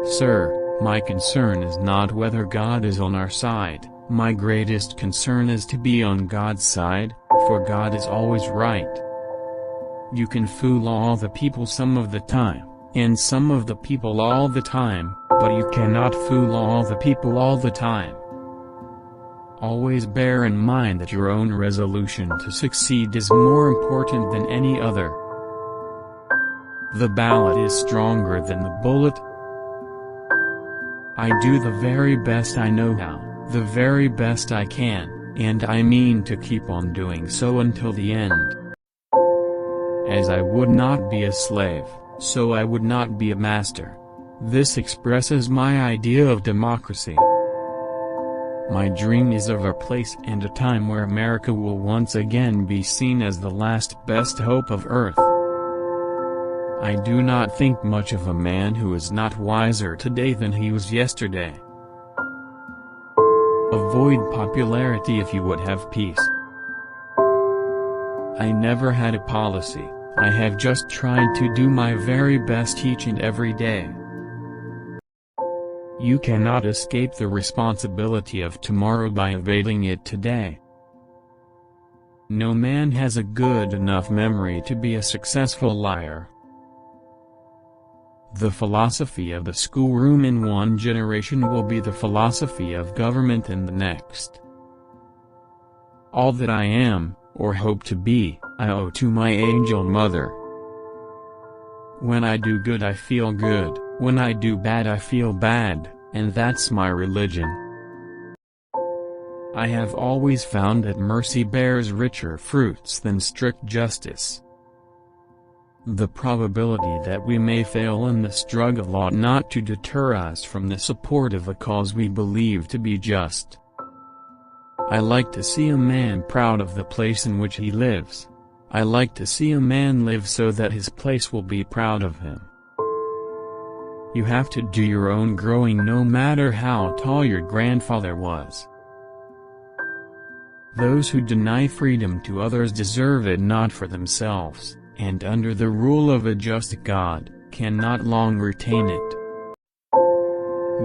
Sir, my concern is not whether God is on our side, my greatest concern is to be on God's side, for God is always right. You can fool all the people some of the time, and some of the people all the time, but you cannot fool all the people all the time. Always bear in mind that your own resolution to succeed is more important than any other. The ballot is stronger than the bullet. I do the very best I know how, the very best I can, and I mean to keep on doing so until the end. As I would not be a slave, so I would not be a master. This expresses my idea of democracy. My dream is of a place and a time where America will once again be seen as the last best hope of Earth. I do not think much of a man who is not wiser today than he was yesterday. Avoid popularity if you would have peace. I never had a policy, I have just tried to do my very best each and every day. You cannot escape the responsibility of tomorrow by evading it today. No man has a good enough memory to be a successful liar. The philosophy of the schoolroom in one generation will be the philosophy of government in the next. All that I am, or hope to be, I owe to my angel mother. When I do good I feel good, when I do bad I feel bad, and that's my religion. I have always found that mercy bears richer fruits than strict justice. The probability that we may fail in the struggle ought not to deter us from the support of a cause we believe to be just. I like to see a man proud of the place in which he lives. I like to see a man live so that his place will be proud of him. You have to do your own growing no matter how tall your grandfather was. Those who deny freedom to others deserve it not for themselves, and under the rule of a just God, cannot long retain it.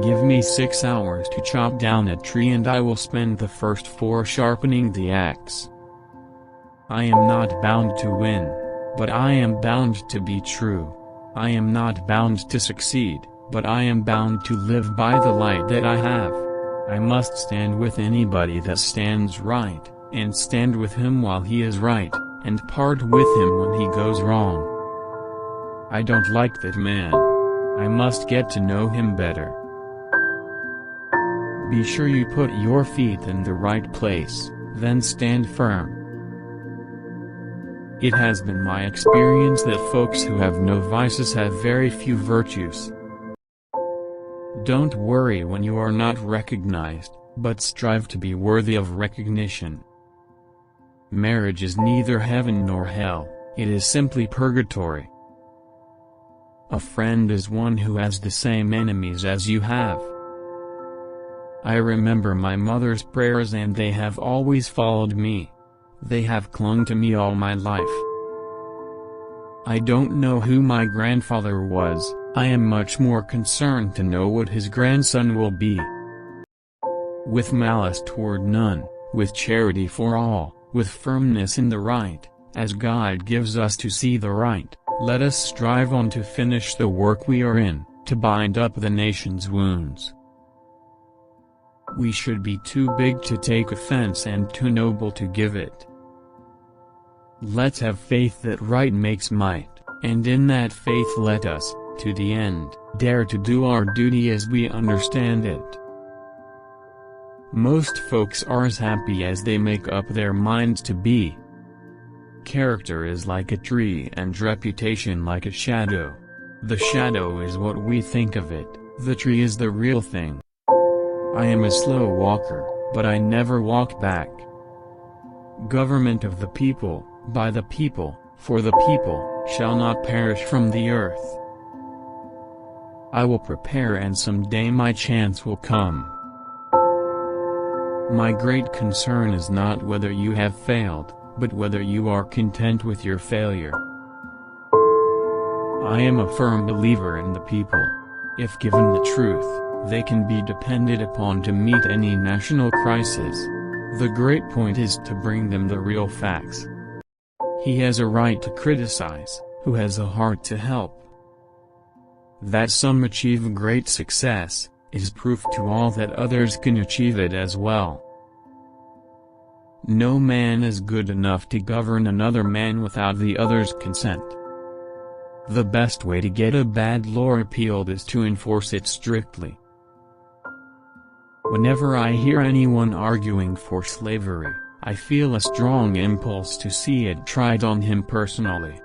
Give me 6 hours to chop down a tree and I will spend the first 4 sharpening the axe. I am not bound to win, but I am bound to be true. I am not bound to succeed, but I am bound to live by the light that I have. I must stand with anybody that stands right, and stand with him while he is right, and part with him when he goes wrong. I don't like that man. I must get to know him better. Be sure you put your feet in the right place, then stand firm. It has been my experience that folks who have no vices have very few virtues. Don't worry when you are not recognized, but strive to be worthy of recognition. Marriage is neither heaven nor hell, it is simply purgatory. A friend is one who has the same enemies as you have. I remember my mother's prayers and they have always followed me. They have clung to me all my life. I don't know who my grandfather was, I am much more concerned to know what his grandson will be. With malice toward none, with charity for all, with firmness in the right, as God gives us to see the right, let us strive on to finish the work we are in, to bind up the nation's wounds. We should be too big to take offense and too noble to give it. Let's have faith that right makes might, and in that faith let us, to the end, dare to do our duty as we understand it. Most folks are as happy as they make up their minds to be. Character is like a tree and reputation like a shadow. The shadow is what we think of it, the tree is the real thing. I am a slow walker, but I never walk back. Government of the people, by the people, for the people, shall not perish from the earth. I will prepare and someday my chance will come. My great concern is not whether you have failed, but whether you are content with your failure. I am a firm believer in the people. If given the truth, they can be depended upon to meet any national crisis. The great point is to bring them the real facts. He has a right to criticize, who has a heart to help. That some achieve great success, is proof to all that others can achieve it as well. No man is good enough to govern another man without the other's consent. The best way to get a bad law repealed is to enforce it strictly. Whenever I hear anyone arguing for slavery, I feel a strong impulse to see it tried on him personally.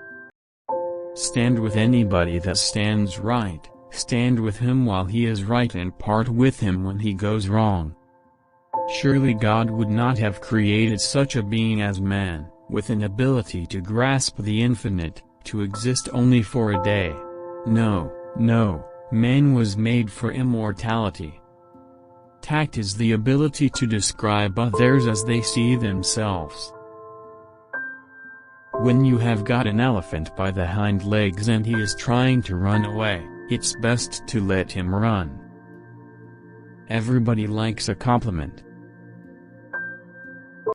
Stand with anybody that stands right, stand with him while he is right and part with him when he goes wrong. Surely God would not have created such a being as man, with an ability to grasp the infinite, to exist only for a day. No, no, man was made for immortality. Tact is the ability to describe others as they see themselves. When you have got an elephant by the hind legs and he is trying to run away, it's best to let him run. Everybody likes a compliment.